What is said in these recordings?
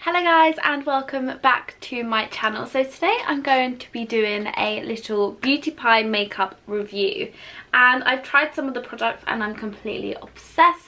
Hello guys and welcome back to my channel. So today I'm going to be doing a little Beauty Pie makeup review, and I've tried some of the products and I'm completely obsessed.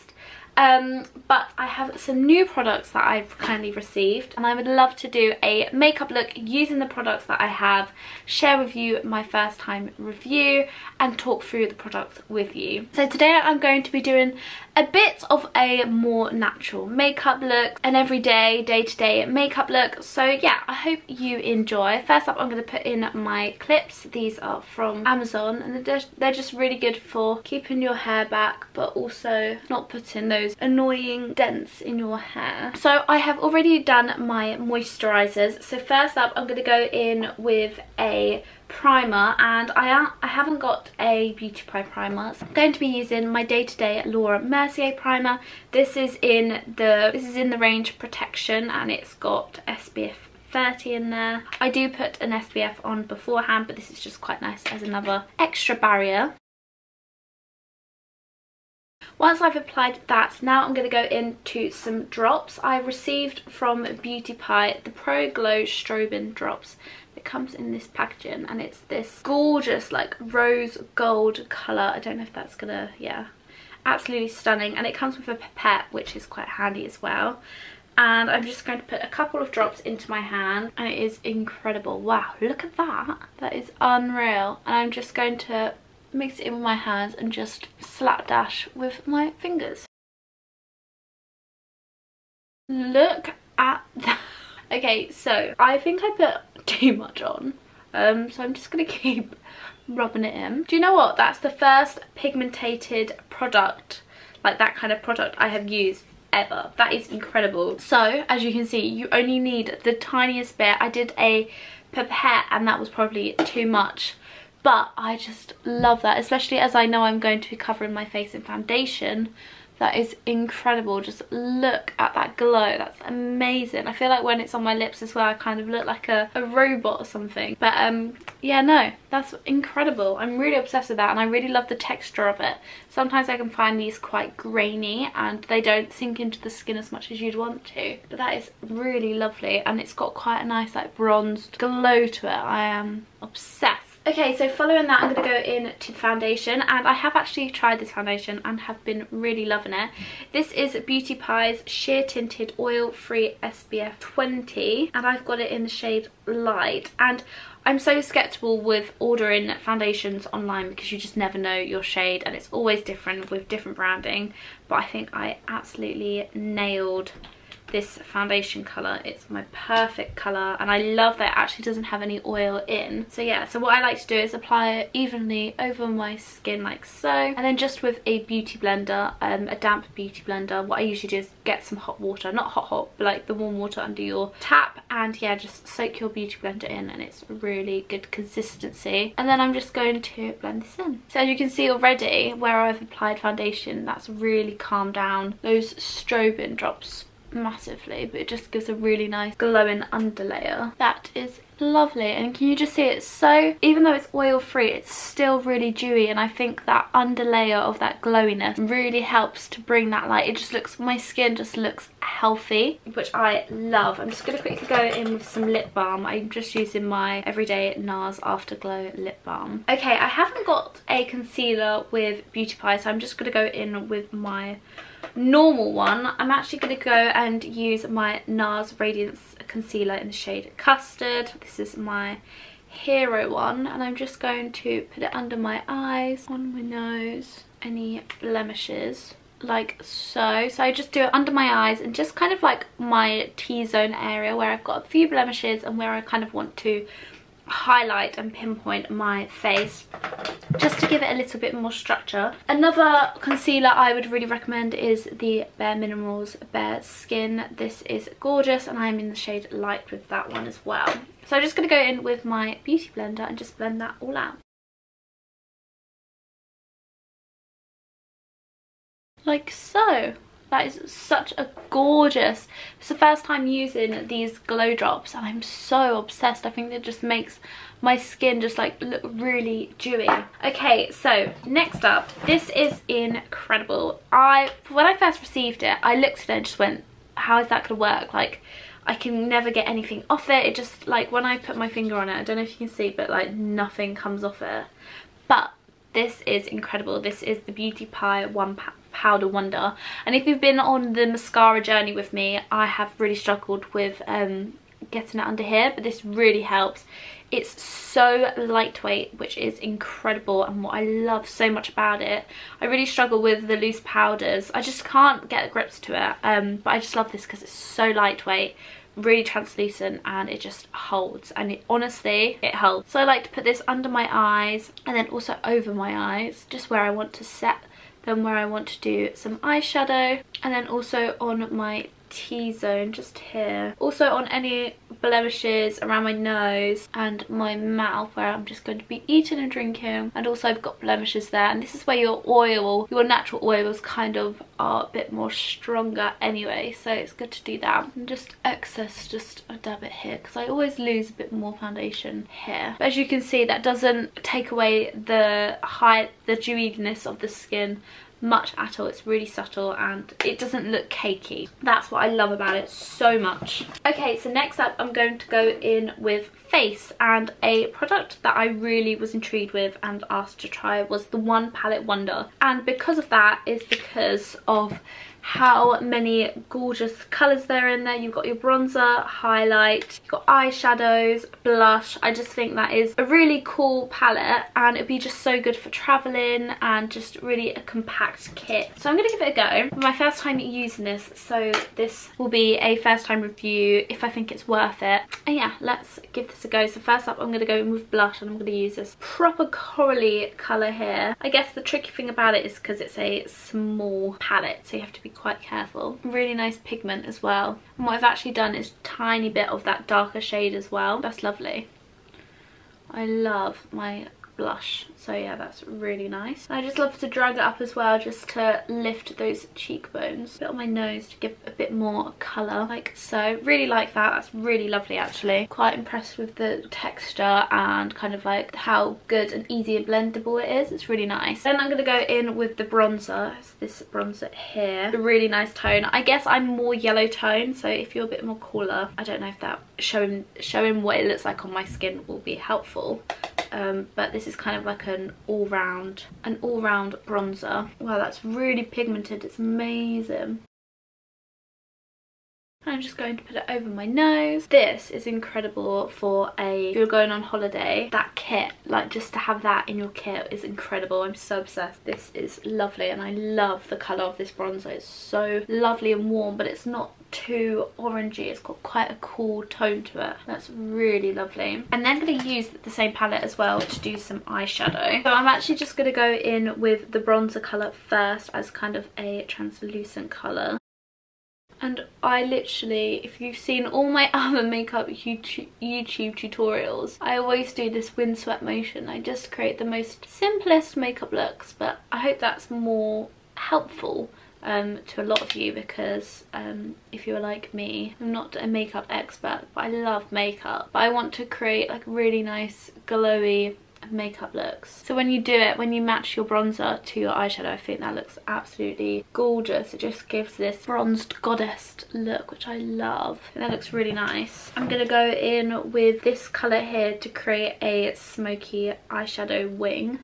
But I have some new products that I've kindly received, and I would love to do a makeup look using the products that I have, share with you my first time review and talk through the products with you. So today I'm going to be doing a bit of a more natural makeup look, an everyday, day-to-day makeup look. So yeah, I hope you enjoy. First up, I'm going to put in my clips. These are from Amazon and they're just really good for keeping your hair back but also not putting those annoying dents in your hair. So I have already done my moisturizers. So first up, I'm going to go in with a primer, and I haven't got a Beauty Pie primer, so I'm going to be using my day-to-day Laura Mercier primer. This is in the range Protection, and it's got SPF 30 in there. I do put an SPF on beforehand, but this is just quite nice as another extra barrier. Once I've applied that, now I'm going to go into some drops. I received from Beauty Pie the Pro Glow Strobing drops. It comes in this packaging and it's this gorgeous like rose gold colour. I don't know if that's gonna, yeah, absolutely stunning. And it comes with a pipette, which is quite handy as well. And I'm just going to put a couple of drops into my hand, and it is incredible. Wow, look at that. That is unreal. And I'm just going to mix it in with my hands and just slapdash with my fingers. Look at that. Okay, so I think I put too much on, so I'm just gonna keep rubbing it in. Do you know what? That's the first pigmented product, like that kind of product, I have used ever. That is incredible. So as you can see, you only need the tiniest bit. I did a pipette and that was probably too much, but I just love that, especially as I know I'm going to be covering my face in foundation. That is incredible. Just look at that glow. That's amazing. I feel like when it's on my lips as well, I kind of look like a robot or something. But yeah, no, that's incredible. I'm really obsessed with that, and I really love the texture of it. Sometimes I can find these quite grainy and they don't sink into the skin as much as you'd want to. But that is really lovely, and it's got quite a nice like bronzed glow to it. I am obsessed. Okay, so following that, I'm going to go into the foundation, and I have actually tried this foundation and have been really loving it. This is Beauty Pie's Sheer Tinted Oil Free SPF 20, and I've got it in the shade Light. And I'm so skeptical with ordering foundations online because you just never know your shade, and it's always different with different branding. But I think I absolutely nailed this foundation colour. It's my perfect colour, and I love that it actually doesn't have any oil in. So yeah, so what I like to do is apply it evenly over my skin like so, and then just with a beauty blender, a damp beauty blender, what I usually do is get some hot water, not hot, but like the warm water under your tap, and yeah, just soak your beauty blender in, and it's really good consistency. And then I'm just going to blend this in. So as you can see already, where I've applied foundation, that's really calmed down those strobing drops massively, but it just gives a really nice glowing underlayer. That is lovely. And can you just see it's so, even though it's oil free, it's still really dewy, and I think that underlayer of that glowiness really helps to bring that light. It just looks, my skin just looks healthy, which I love. I'm just going to quickly go in with some lip balm. I'm just using my everyday NARS Afterglow lip balm. Okay, I haven't got a concealer with Beauty Pie, so I'm just going to go in with my normal one. I'm actually going to go and use my NARS Radiance concealer in the shade Custard. This is my Hero one, and I'm just going to put it under my eyes, on my nose, any blemishes like so. So I just do it under my eyes and just kind of like my T-zone area where I've got a few blemishes and where I kind of want to highlight and pinpoint my face, just to give it a little bit more structure. Another concealer I would really recommend is the Bare Minerals Bare Skin. This is gorgeous, and I'm in the shade Light with that one as well. So I'm just going to go in with my beauty blender and just blend that all out. Like so. That is such a gorgeous, it's the first time using these glow drops, and I'm so obsessed. I think it just makes my skin just like look really dewy. Okay, so next up, this is incredible. When I first received it, I looked at it and just went, how is that gonna work? Like, I can never get anything off it. It just, like, when I put my finger on it, I don't know if you can see, but like nothing comes off it. But this is incredible. This is the Beauty Pie One Powder Wonder, and if you've been on the mascara journey with me, I have really struggled with getting it under here, but this really helps. It's so lightweight, which is incredible, and what I love so much about it. I really struggle with the loose powders. I just can't get grips to it, but I just love this because it's so lightweight, really translucent, and it just holds, and it honestly, it holds. So I like to put this under my eyes and then also over my eyes, just where I want to set them, where I want to do some eyeshadow, and then also on my T-zone just here, also on any blemishes around my nose and my mouth where I'm just going to be eating and drinking, and also I've got blemishes there, and this is where your oil, your natural oils kind of are a bit more stronger anyway, so it's good to do that. And just excess, just a dab it here because I always lose a bit more foundation here, but as you can see, that doesn't take away the dewiness of the skin much at all. It's really subtle and it doesn't look cakey. That's what I love about it so much. Okay, so next up I'm going to go in with face, and a product that I really was intrigued with and asked to try was the One Palette Wonder, and because of that is because of how many gorgeous colours there are in there. You've got your bronzer, highlight, you've got eyeshadows, blush. I just think that is a really cool palette, and it'd be just so good for travelling and just really a compact kit. So I'm going to give it a go. My first time using this, so this will be a first time review if I think it's worth it. And yeah, let's give this a go. So first up I'm going to go in with blush, and I'm going to use this proper corally colour here. I guess the tricky thing about it is because it's a small palette, so you have to be quite careful. Really nice pigment as well, and what I've actually done is a tiny bit of that darker shade as well. That's lovely. I love my blush, so yeah, that's really nice. I just love to drag it up as well, just to lift those cheekbones, a bit on my nose to give a bit more colour, like so. Really like that. That's really lovely actually. Quite impressed with the texture and kind of like how good and easy and blendable it is. It's really nice. Then I'm going to go in with the bronzer. It's this bronzer here. A really nice tone. I guess I'm more yellow tone, so if you're a bit more cooler, I don't know if that showing what it looks like on my skin will be helpful. But this is kind of like an all-round bronzer. Wow, that's really pigmented. It's amazing. I'm just going to put it over my nose. This is incredible for if you're going on holiday. That kit, like just to have that in your kit is incredible. I'm so obsessed. This is lovely, and I love the colour of this bronzer. It's so lovely and warm, but it's not too orangey. It's got quite a cool tone to it. That's really lovely. And then I'm going to use the same palette as well to do some eyeshadow. So I'm actually just going to go in with the bronzer colour first as kind of a translucent colour. And I literally, if you've seen all my other makeup YouTube tutorials, I always do this windswept motion. I just create the most simplest makeup looks, but I hope that's more helpful to a lot of you, because if you're like me, I'm not a makeup expert, but I love makeup. But I want to create like really nice glowy makeup looks. So when you do it, when you match your bronzer to your eyeshadow, I think that looks absolutely gorgeous. It just gives this bronzed goddess look, which I love. And that looks really nice. I'm gonna go in with this colour here to create a smoky eyeshadow wing.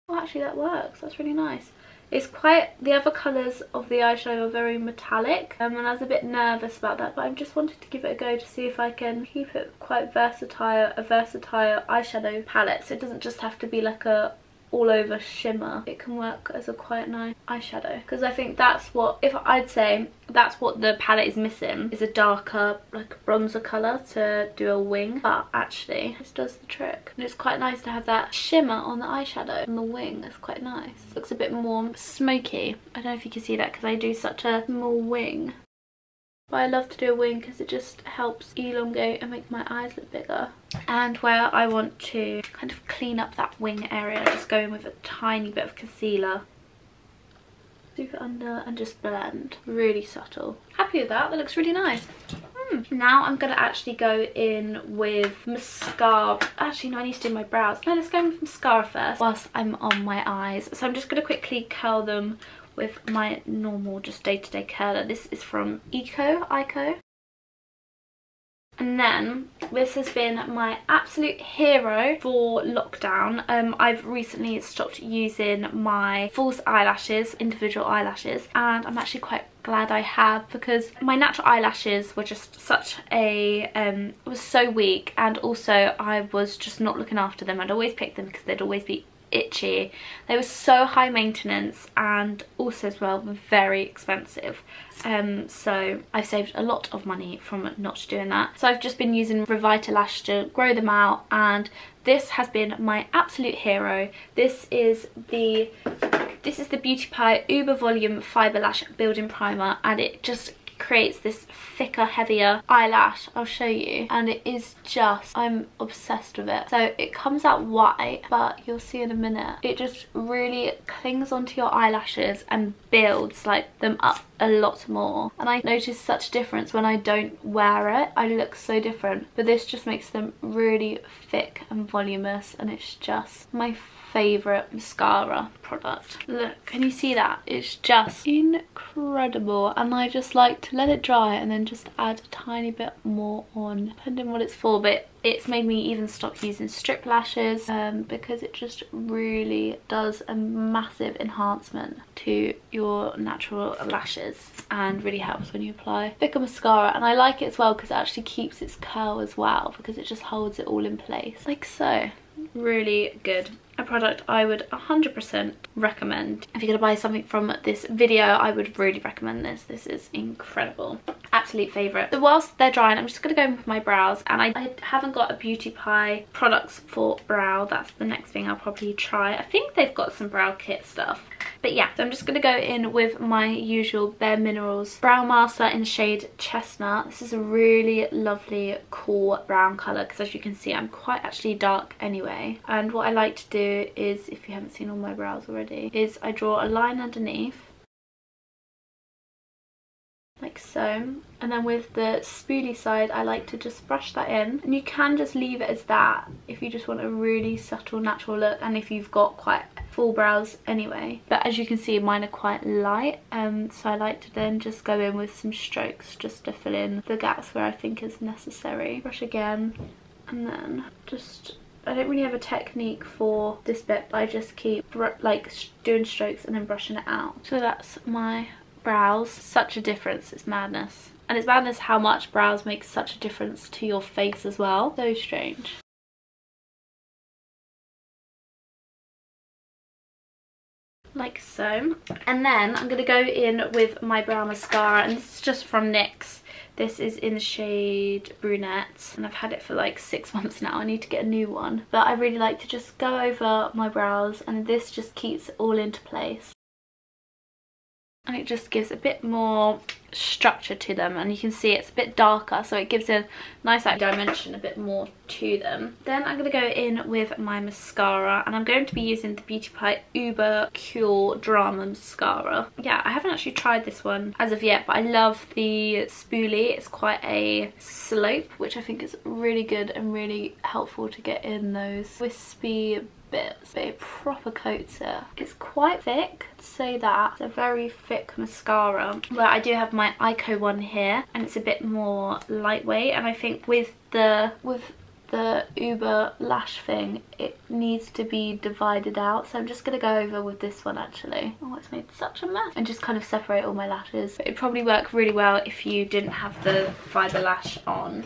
Oh, actually that works. That's really nice. It's quite, the other colours of the eyeshadow are very metallic, and I was a bit nervous about that, but I just wanted to give it a go to see if I can keep it quite versatile, a versatile eyeshadow palette, so it doesn't just have to be like a all over shimmer. It can work as a quite nice eyeshadow, because I think that's what, if I'd say that's what the palette is missing, is a darker like bronzer colour to do a wing, but actually this does the trick, and it's quite nice to have that shimmer on the eyeshadow on the wing. It's quite nice. Looks a bit more smoky. I don't know if you can see that because I do such a small wing. But I love to do a wing because it just helps elongate and make my eyes look bigger. And where I want to kind of clean up that wing area, I just go in with a tiny bit of concealer. Sweep it under and just blend. Really subtle. Happy with that. That looks really nice. Now I'm going to actually go in with mascara. Actually, no, I need to do my brows. No, let's go in with mascara first whilst I'm on my eyes. So I'm just going to quickly curl them with my normal just day-to-day curler. This is from Ico. And then this has been my absolute hero for lockdown. I've recently stopped using my false eyelashes, individual eyelashes, and I'm actually quite glad I have, because my natural eyelashes were just such a was so weak, and also I was just not looking after them. I'd always pick them because they'd always be itchy. They were so high maintenance and also as well very expensive. So I've saved a lot of money from not doing that. So I've just been using Revitalash to grow them out, and this has been my absolute hero. This is the Beauty Pie Uber Volume Fibre Lash Building Primer, and it just creates this thicker, heavier eyelash. I'll show you, and it is just, I'm obsessed with it. So it comes out white, but you'll see in a minute, it just really clings onto your eyelashes and builds like them up a lot more. And I notice such difference when I don't wear it. I look so different, but this just makes them really thick and voluminous, and it's just my favourite mascara product. Look, can you see that? It's just incredible, and I just like to let it dry and then just add a tiny bit more on, depending on what it's for. But it's made me even stop using strip lashes, because it just really does a massive enhancement to your natural lashes and really helps when you apply thicker mascara. And I like it as well because it actually keeps its curl as well, because it just holds it all in place like so. Really good. A product I would 100% recommend. If you're gonna buy something from this video, I would really recommend this. This is incredible. Absolute favourite. So whilst they're drying, I'm just gonna go in with my brows, and I haven't got a Beauty Pie products for brow. That's the next thing I'll probably try. I think they've got some brow kit stuff. But yeah, so I'm just going to go in with my usual Bare Minerals Brow Master in the shade Chestnut. This is a really lovely, cool brown colour, because as you can see, I'm quite actually dark anyway. And what I like to do is, if you haven't seen all my brows already, is I draw a line underneath, like so, and then with the spoolie side I like to just brush that in. And you can just leave it as that if you just want a really subtle natural look, and if you've got quite full brows anyway. But as you can see, mine are quite light, so I like to then just go in with some strokes just to fill in the gaps where I think is necessary. Brush again, and then just, I don't really have a technique for this bit, but I just keep like doing strokes and then brushing it out. So that's my brows. Such a difference, it's madness. And it's madness how much brows make such a difference to your face as well. So strange. Like so. And then I'm going to go in with my brow mascara, and this is just from NYX. This is in the shade Brunette, and I've had it for like 6 months now. I need to get a new one. But I really like to just go over my brows, and this just keeps it all into place. And it just gives a bit more structure to them, and you can see it's a bit darker, so it gives a nice like dimension a bit more to them. Then I'm going to go in with my mascara, and I'm going to be using the Beauty Pie Uber Cure Drama Mascara. Yeah, I haven't actually tried this one as of yet, but I love the spoolie. It's quite a slope, which I think is really good and really helpful to get in those wispy bits, but it proper coats it. It's quite thick, I'd say that. It's a very thick mascara. But I do have my Ico one here, and it's a bit more lightweight, and I think with the Uber lash thing, it needs to be divided out, so I'm just going to go over with this one actually. Oh, it's made such a mess. And just kind of separate all my lashes. It'd probably work really well if you didn't have the fibre lash on.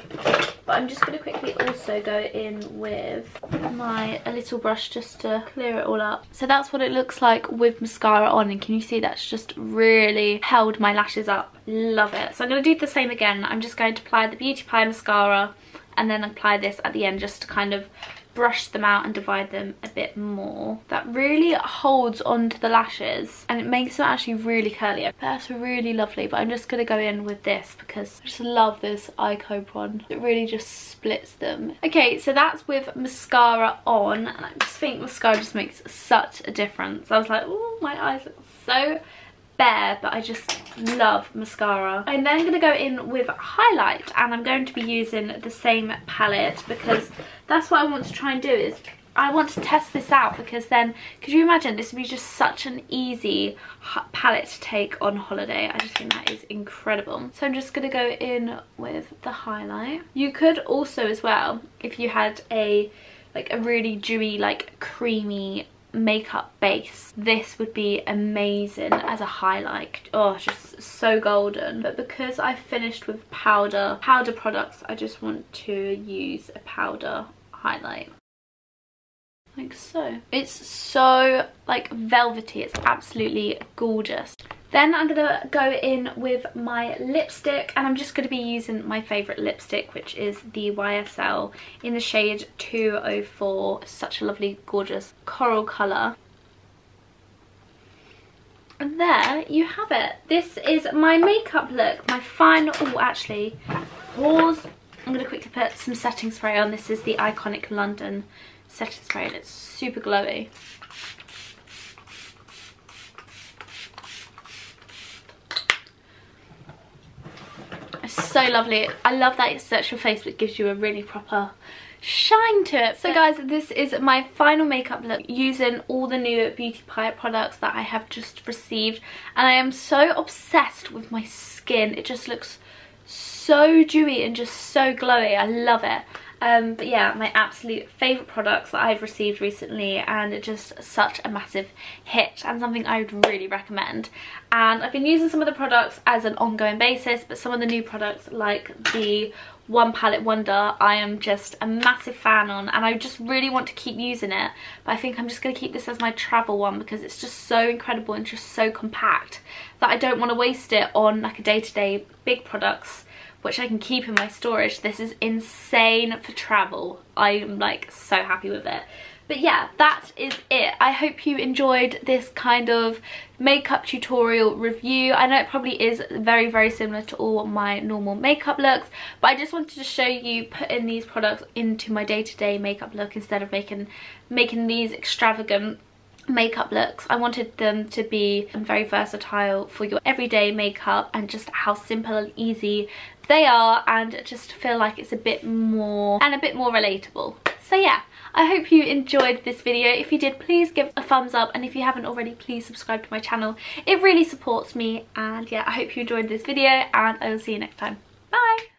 But I'm just going to quickly also go in with a little brush just to clear it all up. So that's what it looks like with mascara on, and can you see that's just really held my lashes up. Love it. So I'm going to do the same again. I'm just going to apply the Beauty Pie mascara and then apply this at the end just to kind of brush them out and divide them a bit more. That really holds onto the lashes, and it makes them actually really curly. That's really lovely. But I'm just going to go in with this because I just love this Ico one. It really just splits them. Okay, so that's with mascara on, and I just think mascara just makes such a difference. I was like, oh, my eyes look so bare, but I just love mascara. I'm then going to go in with highlight, and I'm going to be using the same palette because that's what I want to try and do, is I want to test this out because then, could you imagine, this would be just such an easy palette to take on holiday. I just think that is incredible. So I'm just going to go in with the highlight. You could also as well, if you had a really dewy, like creamy makeup base, this would be amazing as a highlight. Oh, just so golden. But because I finished with powder products, I just want to use a powder highlight. Like so. It's so like velvety, it's absolutely gorgeous. Then I'm gonna go in with my lipstick, and I'm just gonna be using my favorite lipstick, which is the YSL in the shade 204. Such a lovely, gorgeous coral color. And there you have it. This is my makeup look, my final, oh actually, pause. I'm gonna quickly put some setting spray on. This is the Iconic London setting spray, and it's super glowy. So lovely. I love that it sets your face but gives you a really proper shine to it. So guys, this is my final makeup look using all the new Beauty Pie products that I have just received, and I am so obsessed with my skin. It just looks so dewy and just so glowy. I love it. But yeah, my absolute favourite products that I've received recently, and just such a massive hit and something I would really recommend. And I've been using some of the products as an ongoing basis, but some of the new products like the One Palette Wonder I am just a massive fan on, and I just really want to keep using it. But I think I'm just going to keep this as my travel one because it's just so incredible and just so compact that I don't want to waste it on like a day-to-day big products which I can keep in my storage. This is insane for travel. I'm like so happy with it. But yeah, that is it. I hope you enjoyed this kind of makeup tutorial review. I know it probably is very, very similar to all my normal makeup looks, but I just wanted to show you putting these products into my day-to-day makeup look instead of making these extravagant makeup looks. I wanted them to be very versatile for your everyday makeup, and just how simple and easy they are, and just feel like it's a bit more relatable. So yeah, I hope you enjoyed this video. If you did, please give a thumbs up, and if you haven't already, please subscribe to my channel. It really supports me. And yeah, I hope you enjoyed this video, and I will see you next time. Bye.